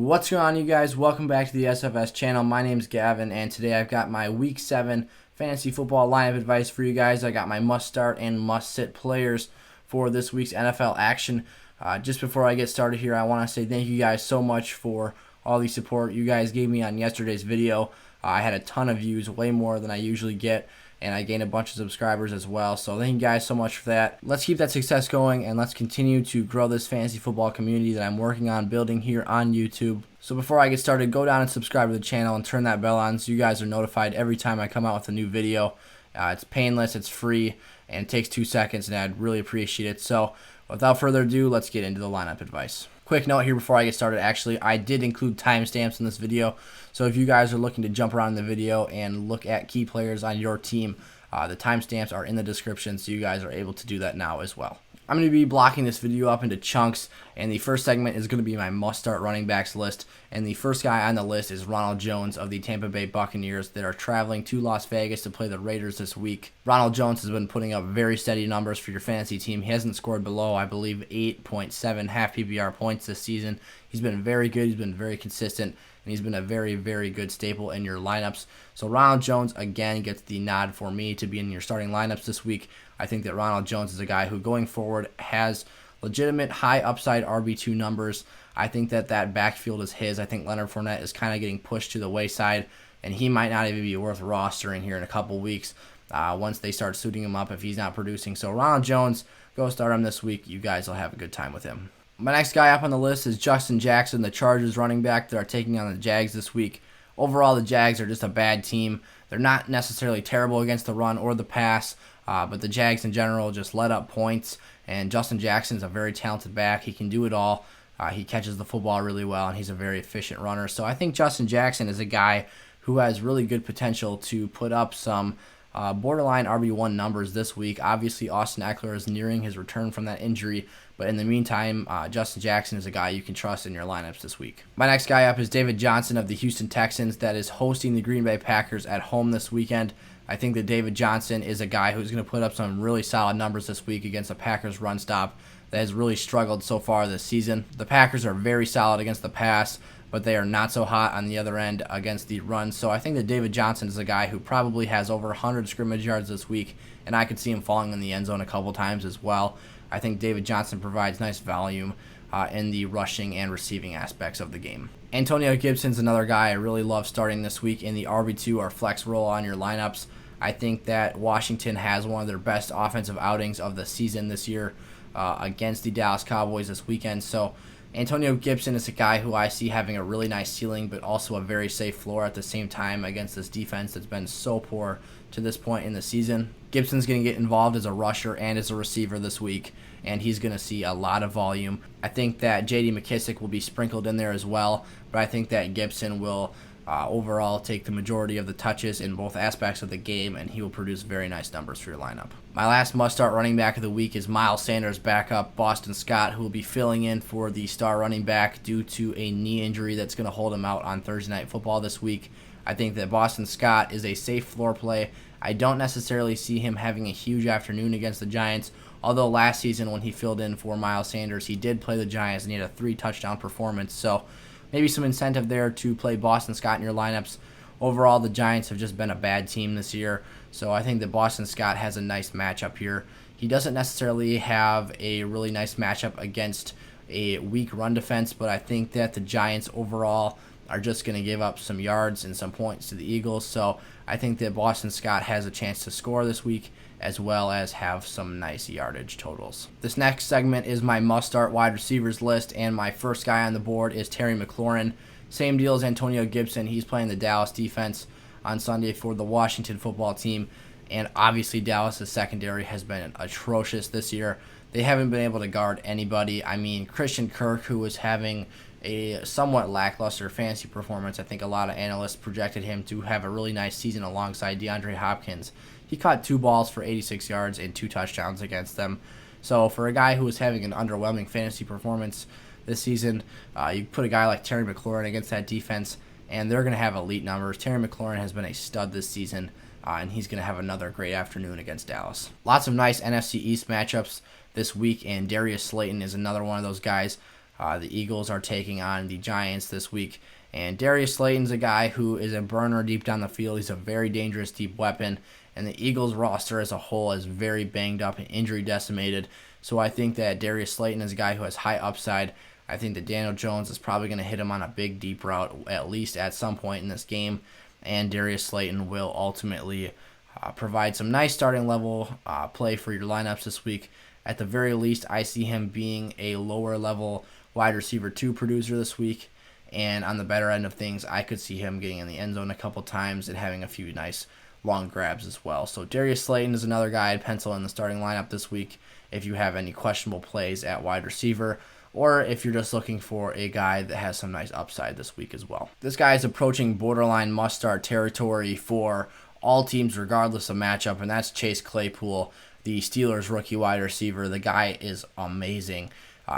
What's going on, you guys? Welcome back to the SFS channel. My name's Gavin, and today I've got my Week 7 fantasy football lineup advice for you guys. I got my must-start and must-sit players for this week's NFL action. Just before I get started here, I want to say thank you guys so much for all the support you guys gave me on yesterday's video. I had a ton of views, way more than I usually get, and I gained a bunch of subscribers as well. So thank you guys so much for that. Let's keep that success going, and let's continue to grow this fantasy football community that I'm working on building here on YouTube. So before I get started, go down and subscribe to the channel and turn that bell on so you guys are notified every time I come out with a new video. It's painless, it's free, and it takes 2 seconds, and I'd really appreciate it. So without further ado, let's get into the lineup advice. Quick note here before I get started, actually, I did include timestamps in this video, so if you guys are looking to jump around in the video and look at key players on your team, the timestamps are in the description, so you guys are able to do that now as well. I'm going to be blocking this video up into chunks, and the first segment is going to be my must-start running backs list, and the first guy on the list is Ronald Jones of the Tampa Bay Buccaneers that are traveling to Las Vegas to play the Raiders this week. Ronald Jones has been putting up very steady numbers for your fantasy team. He hasn't scored below, I believe, 8.7 half PPR points this season. He's been very good, he's been very consistent, and he's been a very, very good staple in your lineups. So Ronald Jones, again, gets the nod for me to be in your starting lineups this week. I think that Ronald Jones is a guy who, going forward, has legitimate high upside RB2 numbers. I think that backfield is his. I think Leonard Fournette is kind of getting pushed to the wayside, and he might not even be worth rostering here in a couple weeks once they start suiting him up if he's not producing. So Ronald Jones, go start him this week. You guys will have a good time with him. My next guy up on the list is Justin Jackson, the Chargers running back that are taking on the Jags this week. Overall, the Jags are just a bad team. They're not necessarily terrible against the run or the pass, but the Jags in general just let up points, and Justin Jackson's a very talented back. He can do it all. He catches the football really well, and he's a very efficient runner. So I think Justin Jackson is a guy who has really good potential to put up some borderline RB1 numbers this week. Obviously, Austin Eckler is nearing his return from that injury, but in the meantime, Justin Jackson is a guy you can trust in your lineups this week. My next guy up is David Johnson of the Houston Texans that is hosting the Green Bay Packers at home this weekend. I think that David Johnson is a guy who's going to put up some really solid numbers this week against the Packers run stop that has really struggled so far this season. The Packers are very solid against the pass, but they are not so hot on the other end against the run. So I think that David Johnson is a guy who probably has over 100 scrimmage yards this week, and I could see him falling in the end zone a couple times as well. I think David Johnson provides nice volume in the rushing and receiving aspects of the game. Antonio Gibson's another guy I really love starting this week in the RB2 or flex role on your lineups. I think that Washington has one of their best offensive outings of the season this year against the Dallas Cowboys this weekend. So Antonio Gibson is a guy who I see having a really nice ceiling, but also a very safe floor at the same time against this defense that's been so poor to this point in the season. Gibson's going to get involved as a rusher and as a receiver this week, and he's going to see a lot of volume. I think that J.D. McKissic will be sprinkled in there as well, but I think that Gibson will overall take the majority of the touches in both aspects of the game, and he will produce very nice numbers for your lineup. My last must-start running back of the week is Miles Sanders' backup, Boston Scott, who will be filling in for the star running back due to a knee injury that's going to hold him out on Thursday Night Football this week. I think that Boston Scott is a safe floor play. I don't necessarily see him having a huge afternoon against the Giants, although last season when he filled in for Miles Sanders, he did play the Giants and he had a 3-touchdown performance. So maybe some incentive there to play Boston Scott in your lineups. Overall, the Giants have just been a bad team this year, so I think that Boston Scott has a nice matchup here. He doesn't necessarily have a really nice matchup against a weak run defense, but I think that the Giants overall are just going to give up some yards and some points to the Eagles, so I think that Boston Scott has a chance to score this week as well as have some nice yardage totals. This next segment is my must-start wide receivers list, and my first guy on the board is Terry McLaurin. Same deal as Antonio Gibson. He's playing the Dallas defense on Sunday for the Washington football team, and obviously Dallas' secondary has been atrocious this year. They haven't been able to guard anybody. I mean, Christian Kirk, who was having a somewhat lackluster fantasy performance. I think a lot of analysts projected him to have a really nice season alongside DeAndre Hopkins. He caught 2 balls for 86 yards and 2 touchdowns against them. So for a guy who is having an underwhelming fantasy performance this season, you put a guy like Terry McLaurin against that defense, and they're going to have elite numbers. Terry McLaurin has been a stud this season, and he's going to have another great afternoon against Dallas. Lots of nice NFC East matchups this week, and Darius Slayton is another one of those guys. The Eagles are taking on the Giants this week. And Darius Slayton's a guy who is a burner deep down the field. He's a very dangerous deep weapon. And the Eagles roster as a whole is very banged up and injury decimated. So I think that Darius Slayton is a guy who has high upside. I think that Daniel Jones is probably going to hit him on a big deep route at least at some point in this game. And Darius Slayton will ultimately provide some nice starting level play for your lineups this week. At the very least, I see him being a lower level wide receiver 2 producer this week. And on the better end of things, I could see him getting in the end zone a couple times and having a few nice long grabs as well. So Darius Slayton is another guy I'd pencil in the starting lineup this week if you have any questionable plays at wide receiver, or if you're just looking for a guy that has some nice upside this week as well. This guy is approaching borderline must-start territory for all teams regardless of matchup, and that's Chase Claypool, the Steelers rookie wide receiver. The guy is amazing.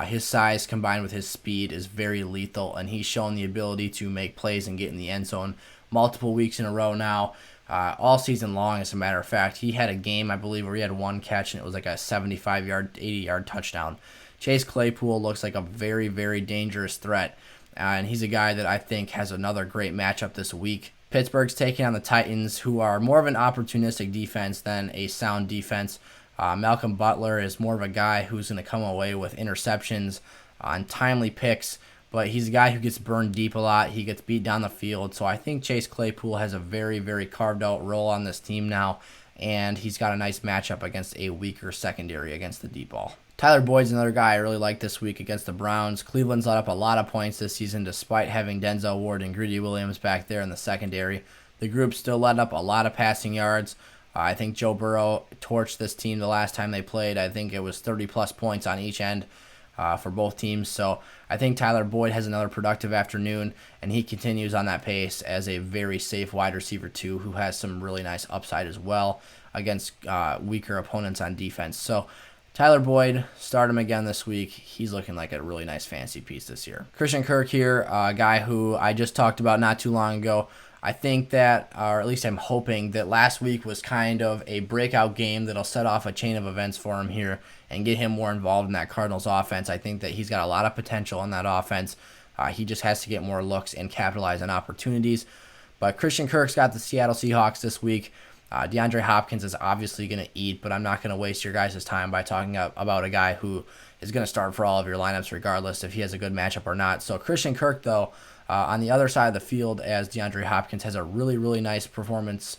His size combined with his speed is very lethal, and he's shown the ability to make plays and get in the end zone multiple weeks in a row now, all season long, as a matter of fact. He had a game, I believe, where he had one catch, and it was like a 75-yard, 80-yard touchdown. Chase Claypool looks like a very, very dangerous threat, and he's a guy that I think has another great matchup this week. Pittsburgh's taking on the Titans, who are more of an opportunistic defense than a sound defense. Malcolm Butler is more of a guy who's going to come away with interceptions and timely picks, but he's a guy who gets burned deep a lot. He gets beat down the field, so I think Chase Claypool has a very, very carved-out role on this team now, and he's got a nice matchup against a weaker secondary against the deep ball. Tyler Boyd's another guy I really like this week against the Browns. Cleveland's let up a lot of points this season despite having Denzel Ward and Greedy Williams back there in the secondary. The group still let up a lot of passing yards. I think Joe Burrow torched this team the last time they played. I think it was 30-plus points on each end for both teams. So I think Tyler Boyd has another productive afternoon, and he continues on that pace as a very safe wide receiver, too, who has some really nice upside as well against weaker opponents on defense. So Tyler Boyd, start him again this week. He's looking like a really nice fancy piece this year. Christian Kirk here, a guy who I just talked about not too long ago. I think that, or at least I'm hoping, that last week was kind of a breakout game that'll set off a chain of events for him here and get him more involved in that Cardinals offense. I think that he's got a lot of potential in that offense. He just has to get more looks and capitalize on opportunities. But Christian Kirk's got the Seattle Seahawks this week. DeAndre Hopkins is obviously going to eat, but I'm not going to waste your guys' time by talking about a guy who is going to start for all of your lineups regardless if he has a good matchup or not. So Christian Kirk, though, on the other side of the field, as DeAndre Hopkins has a really, really nice performance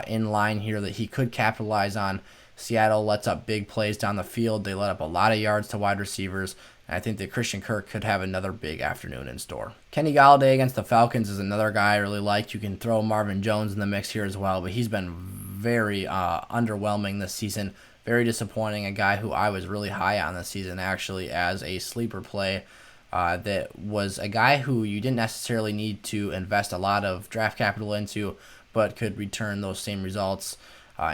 in line here that he could capitalize on. Seattle lets up big plays down the field. They let up a lot of yards to wide receivers. And I think that Christian Kirk could have another big afternoon in store. Kenny Golladay against the Falcons is another guy I really like. You can throw Marvin Jones in the mix here as well, but he's been very underwhelming this season. Very disappointing. A guy who I was really high on this season, actually, as a sleeper play. That was a guy who you didn't necessarily need to invest a lot of draft capital into, but could return those same results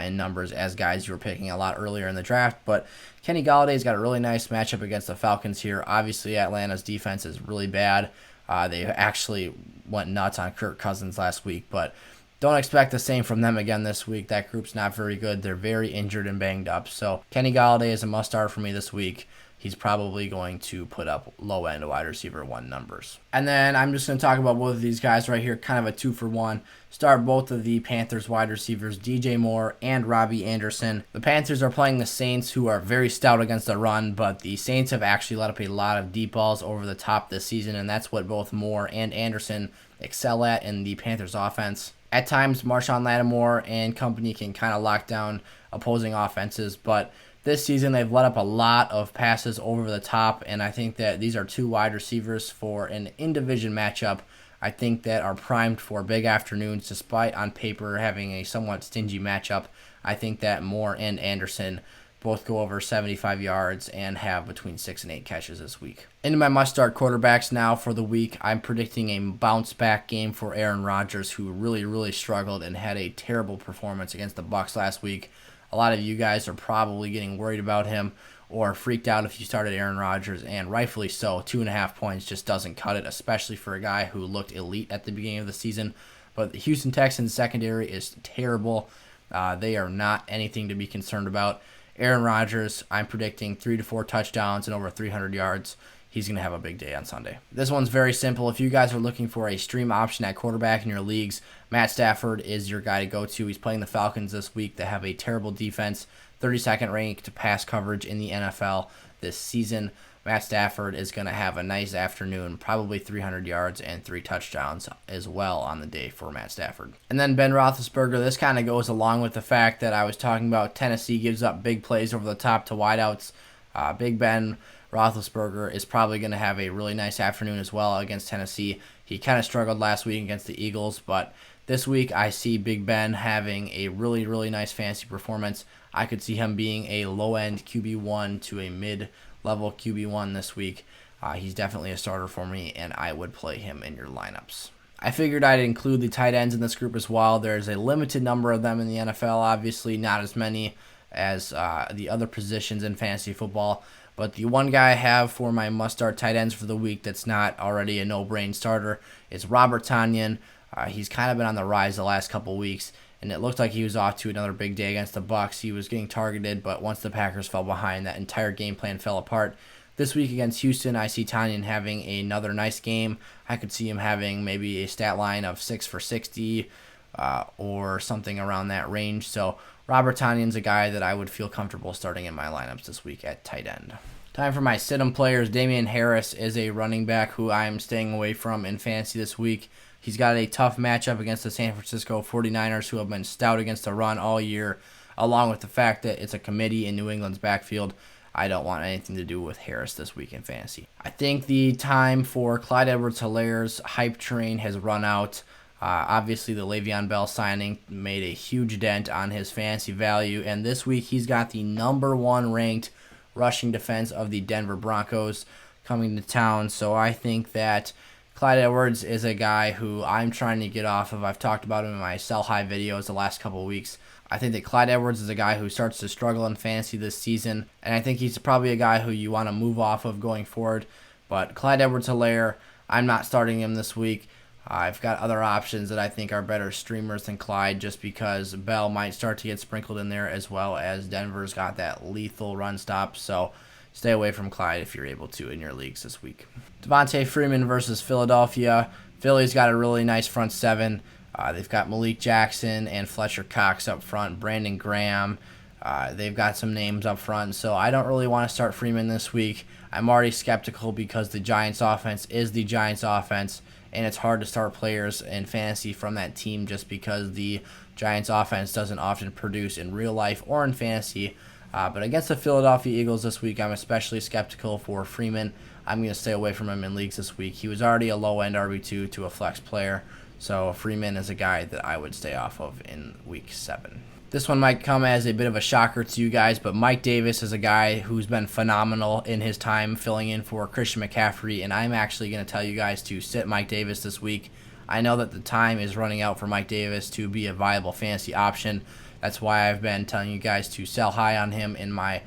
in numbers as guys you were picking a lot earlier in the draft. But Kenny Galladay's got a really nice matchup against the Falcons here. Obviously, Atlanta's defense is really bad. They actually went nuts on Kirk Cousins last week, but don't expect the same from them again this week. That group's not very good. They're very injured and banged up. So Kenny Golladay is a must-start for me this week. He's probably going to put up low-end wide receiver 1 numbers. And then I'm just going to talk about both of these guys right here, kind of a 2-for-1. Start both of the Panthers wide receivers, DJ Moore and Robby Anderson. The Panthers are playing the Saints, who are very stout against the run, but the Saints have actually let up a lot of deep balls over the top this season, and that's what both Moore and Anderson excel at in the Panthers offense. At times, Marshawn Lattimore and company can kind of lock down opposing offenses, but this season, they've let up a lot of passes over the top, and I think that these are 2 wide receivers for an in-division matchup. I think that are primed for big afternoons, despite on paper having a somewhat stingy matchup. I think that Moore and Anderson both go over 75 yards and have between 6 and 8 catches this week. Into my must-start quarterbacks now for the week. I'm predicting a bounce-back game for Aaron Rodgers, who really, really struggled and had a terrible performance against the Bucs last week. A lot of you guys are probably getting worried about him or freaked out if you started Aaron Rodgers, and rightfully so. 2.5 points just doesn't cut it, especially for a guy who looked elite at the beginning of the season. But the Houston Texans secondary is terrible. They are not anything to be concerned about. Aaron Rodgers, I'm predicting 3 to 4 touchdowns and over 300 yards. he's going to have a big day on Sunday. This one's very simple. If you guys are looking for a stream option at quarterback in your leagues, Matt Stafford is your guy to go to. He's playing the Falcons this week that have a terrible defense, 32nd ranked pass coverage in the NFL this season. Matt Stafford is going to have a nice afternoon, probably 300 yards and 3 touchdowns as well on the day for Matt Stafford. And then Ben Roethlisberger, this kind of goes along with the fact that I was talking about Tennessee gives up big plays over the top to wideouts. Big Ben Roethlisberger is probably going to have a really nice afternoon as well against Tennessee. He kind of struggled last week against the Eagles, but this week I see Big Ben having a really, really nice fantasy performance. I could see him being a low-end QB1 to a mid-level QB1 this week. He's definitely a starter for me, and I would play him in your lineups. I figured I'd include the tight ends in this group as well. There's a limited number of them in the NFL, obviously not as many as the other positions in fantasy football. But the one guy I have for my must-start tight ends for the week that's not already a no-brain starter is Robert Tonyan. He's kind of been on the rise the last couple weeks, and it looked like he was off to another big day against the Bucs. He was getting targeted, but once the Packers fell behind, that entire game plan fell apart. This week against Houston, I see Tonyan having another nice game. I could see him having maybe a stat line of 6 for 60 or something around that range. So Robert Tonyan's a guy that I would feel comfortable starting in my lineups this week at tight end. Time for my sit-em players. Damien Harris is a running back who I am staying away from in fantasy this week. He's got a tough matchup against the San Francisco 49ers, who have been stout against the run all year, along with the fact that it's a committee in New England's backfield. I don't want anything to do with Harris this week in fantasy. I think the time for Clyde Edwards-Helaire's hype train has run out. Obviously, the Le'Veon Bell signing made a huge dent on his fantasy value, and this week he's got the number 1 ranked rushing defense of the Denver Broncos coming to town. So I think that Clyde Edwards is a guy who I'm trying to get off of. I've talked about him in my sell high videos the last couple of weeks. I think that Clyde Edwards is a guy who starts to struggle in fantasy this season, and I think he's probably a guy who you want to move off of going forward. But Clyde Edwards-Helaire, I'm not starting him this week. I've got other options that I think are better streamers than Clyde, just because Bell might start to get sprinkled in there, as well as Denver's got that lethal run stop. So stay away from Clyde if you're able to in your leagues this week. Devonta Freeman versus Philadelphia. Philly's got a really nice front seven. They've got Malik Jackson and Fletcher Cox up front, Brandon Graham. They've got some names up front, so I don't really want to start Freeman this week. I'm already skeptical because the Giants' offense is the Giants' offense, and it's hard to start players in fantasy from that team just because the Giants' offense doesn't often produce in real life or in fantasy. But against the Philadelphia Eagles this week, I'm especially skeptical for Freeman. I'm going to stay away from him in leagues this week. He was already a low-end RB2 to a flex player, so Freeman is a guy that I would stay off of in Week 7. This one might come as a bit of a shocker to you guys, but Mike Davis is a guy who's been phenomenal in his time filling in for Christian McCaffrey, and I'm actually going to tell you guys to sit Mike Davis this week. I know that the time is running out for Mike Davis to be a viable fantasy option. That's why I've been telling you guys to sell high on him in my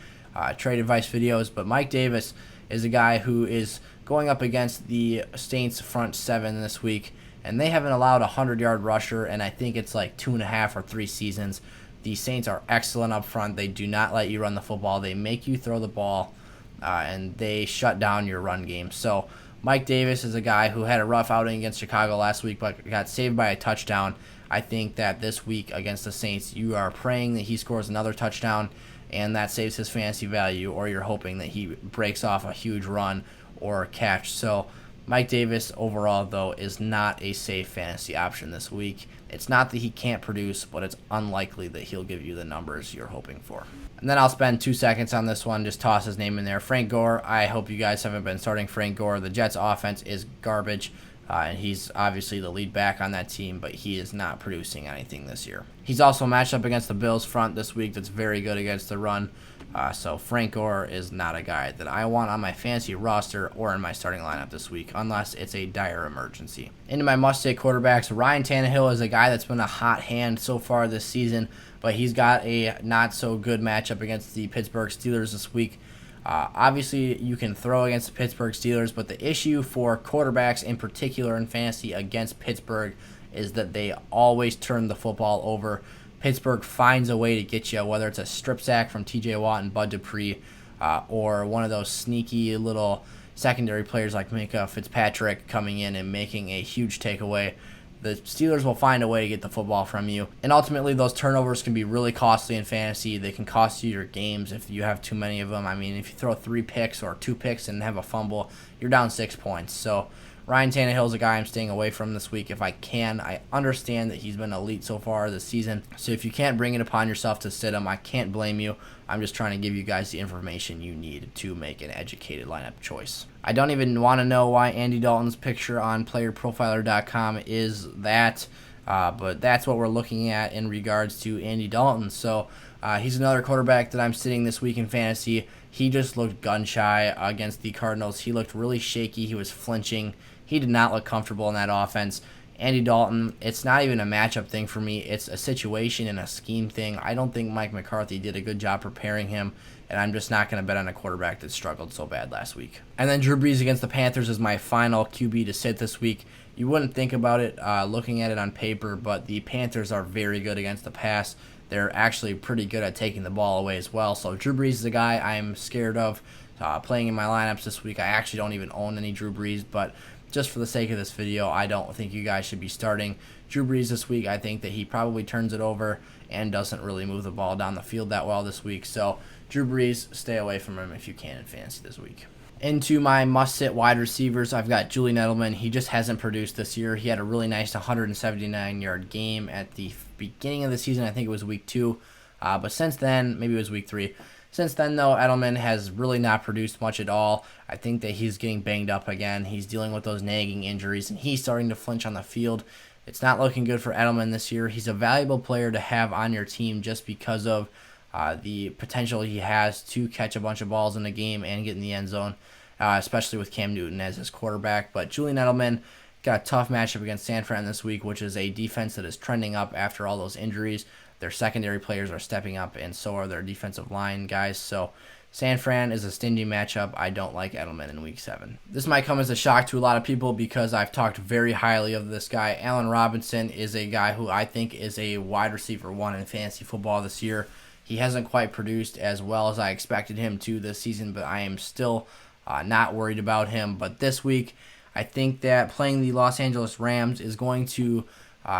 trade advice videos, but Mike Davis is a guy who is going up against the Saints front seven this week, and they haven't allowed a 100-yard rusher, and I think it's like 2.5 or 3 seasons. The Saints are excellent up front. They do not let you run the football. They make you throw the ball, and they shut down your run game. So Mike Davis is a guy who had a rough outing against Chicago last week, but got saved by a touchdown. I think that this week against the Saints, you are praying that he scores another touchdown, and that saves his fantasy value, or you're hoping that he breaks off a huge run or catch. So Mike Davis overall, though, is not a safe fantasy option this week. It's not that he can't produce, but it's unlikely that he'll give you the numbers you're hoping for. And then I'll spend 2 seconds on this one, just toss his name in there. Frank Gore, I hope you guys haven't been starting Frank Gore. The Jets' offense is garbage, and he's obviously the lead back on that team, but he is not producing anything this year. He's also matched up against the Bills front this week that's very good against the run. So Frank Gore is not a guy that I want on my fantasy roster or in my starting lineup this week, unless it's a dire emergency. Into my must-take quarterbacks, Ryan Tannehill is a guy that's been a hot hand so far this season, but he's got a not-so-good matchup against the Pittsburgh Steelers this week. Obviously, you can throw against the Pittsburgh Steelers, but the issue for quarterbacks in particular in fantasy against Pittsburgh is that they always turn the football over. Pittsburgh finds a way to get you, whether it's a strip sack from TJ Watt and Bud Dupree, or one of those sneaky little secondary players like Minka Fitzpatrick coming in and making a huge takeaway, the Steelers will find a way to get the football from you. And ultimately, those turnovers can be really costly in fantasy. They can cost you your games if you have too many of them. I mean, if you throw 3 picks or 2 picks and have a fumble, you're down 6 points. So Ryan Tannehill is a guy I'm staying away from this week if I can. I understand that he's been elite so far this season. So if you can't bring it upon yourself to sit him, I can't blame you. I'm just trying to give you guys the information you need to make an educated lineup choice. I don't even want to know why Andy Dalton's picture on playerprofiler.com is that, but that's what we're looking at in regards to Andy Dalton. So he's another quarterback that I'm sitting this week in fantasy. He just looked gun-shy against the Cardinals. He looked really shaky. He was flinching. He did not look comfortable in that offense. Andy Dalton, it's not even a matchup thing for me. It's a situation and a scheme thing. I don't think Mike McCarthy did a good job preparing him, and I'm just not going to bet on a quarterback that struggled so bad last week. And then Drew Brees against the Panthers is my final QB to sit this week. You wouldn't think about it looking at it on paper, but the Panthers are very good against the pass. They're actually pretty good at taking the ball away as well. So Drew Brees is a guy I'm scared of playing in my lineups this week. I actually don't even own any Drew Brees, but just for the sake of this video, I don't think you guys should be starting Drew Brees this week. I think that he probably turns it over and doesn't really move the ball down the field that well this week. So Drew Brees, stay away from him if you can in fantasy this week. Into my must-sit wide receivers, I've got Julian Edelman. He just hasn't produced this year. He had a really nice 179-yard game at the beginning of the season. I think it was week 2. But since then, maybe it was week 3. Since then, though, Edelman has really not produced much at all. I think that he's getting banged up again. He's dealing with those nagging injuries, and he's starting to flinch on the field. It's not looking good for Edelman this year. He's a valuable player to have on your team just because of the potential he has to catch a bunch of balls in a game and get in the end zone, especially with Cam Newton as his quarterback. But Julian Edelman got a tough matchup against San Fran this week, which is a defense that is trending up after all those injuries. Their secondary players are stepping up, and so are their defensive line guys. So San Fran is a stingy matchup. I don't like Edelman in Week 7. This might come as a shock to a lot of people because I've talked very highly of this guy. Allen Robinson is a guy who I think is a wide receiver 1 in fantasy football this year. He hasn't quite produced as well as I expected him to this season, but I am still not worried about him. But this week, I think that playing the Los Angeles Rams is going to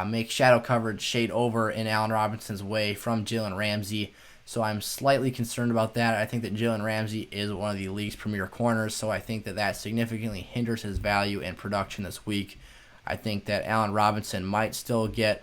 make shadow coverage shade over in Allen Robinson's way from Jalen Ramsey. So I'm slightly concerned about that. I think that Jalen Ramsey is one of the league's premier corners, so I think that that significantly hinders his value and production this week. I think that Allen Robinson might still get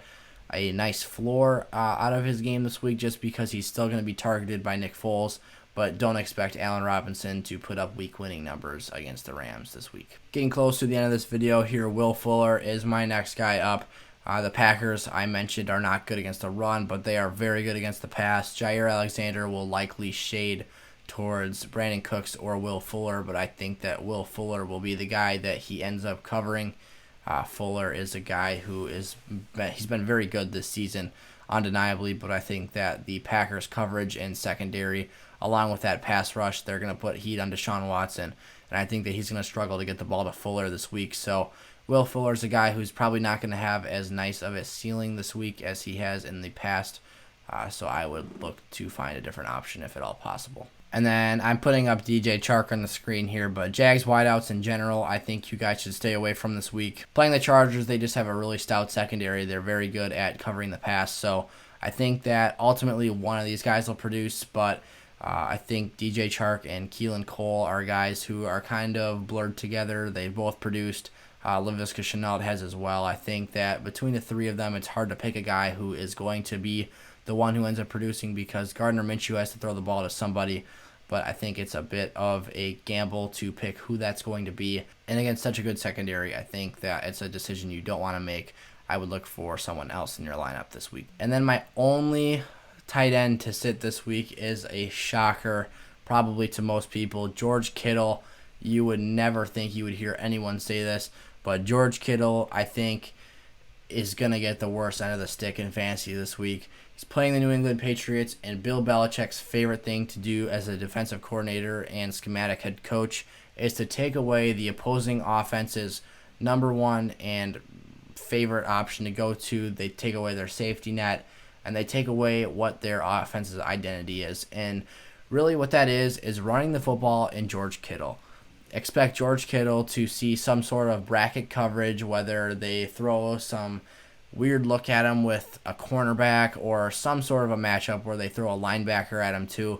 a nice floor out of his game this week just because he's still going to be targeted by Nick Foles, but don't expect Allen Robinson to put up week-winning numbers against the Rams this week. Getting close to the end of this video here, Will Fuller is my next guy up. The Packers, I mentioned, are not good against the run, but they are very good against the pass. Jair Alexander will likely shade towards Brandon Cooks or Will Fuller, but I think that Will Fuller will be the guy that he ends up covering. Fuller is a guy who he's been very good this season, undeniably, but I think that the Packers' coverage and secondary, along with that pass rush, they're going to put heat on Deshaun Watson, and I think that he's going to struggle to get the ball to Fuller this week. So Will Fuller is a guy who's probably not going to have as nice of a ceiling this week as he has in the past, so I would look to find a different option if at all possible. And then I'm putting up DJ Chark on the screen here, but Jags wideouts in general, I think you guys should stay away from this week. Playing the Chargers, they just have a really stout secondary. They're very good at covering the pass, so I think that ultimately one of these guys will produce, but I think DJ Chark and Keelan Cole are guys who are kind of blurred together. They've both produced. Laviska Shenault has as well. I think that between the three of them, it's hard to pick a guy who is going to be the one who ends up producing because Gardner Minshew has to throw the ball to somebody, but I think it's a bit of a gamble to pick who that's going to be. And against such a good secondary, I think that it's a decision you don't want to make. I would look for someone else in your lineup this week. And then my only tight end to sit this week is a shocker, probably to most people, George Kittle. You would never think you would hear anyone say this, but George Kittle, I think, is going to get the worst end of the stick in fantasy this week. He's playing the New England Patriots, and Bill Belichick's favorite thing to do as a defensive coordinator and schematic head coach is to take away the opposing offense's number one and favorite option to go to. They take away their safety net, and they take away what their offense's identity is. And really what that is running the football in George Kittle. expect George Kittle to see some sort of bracket coverage, whether they throw some weird look at him with a cornerback or some sort of a matchup where they throw a linebacker at him too.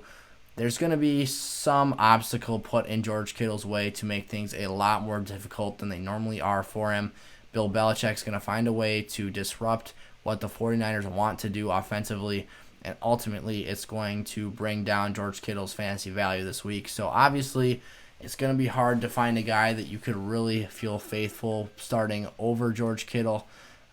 There's going to be some obstacle put in George Kittle's way to make things a lot more difficult than they normally are for him. Bill Belichick's going to find a way to disrupt what the 49ers want to do offensively, and ultimately it's going to bring down George Kittle's fantasy value this week. So obviously it's going to be hard to find a guy that you could really feel faithful starting over George Kittle.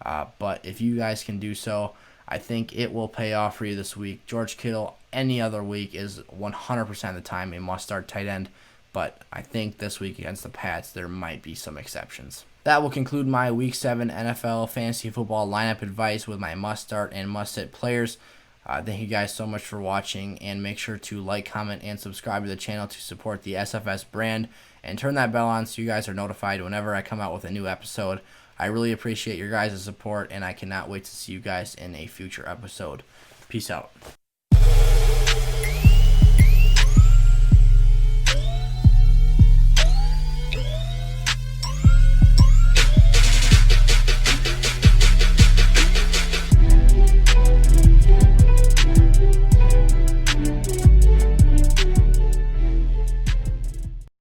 But if you guys can do so, I think it will pay off for you this week. George Kittle, any other week, is 100% of the time a must-start tight end. But I think this week against the Pats, there might be some exceptions. That will conclude my Week 7 NFL Fantasy Football lineup advice with my must-start and must-sit players. Thank you guys so much for watching, and make sure to like, comment, and subscribe to the channel to support the SFS brand, and turn that bell on so you guys are notified whenever I come out with a new episode. I really appreciate your guys' support, and I cannot wait to see you guys in a future episode. Peace out.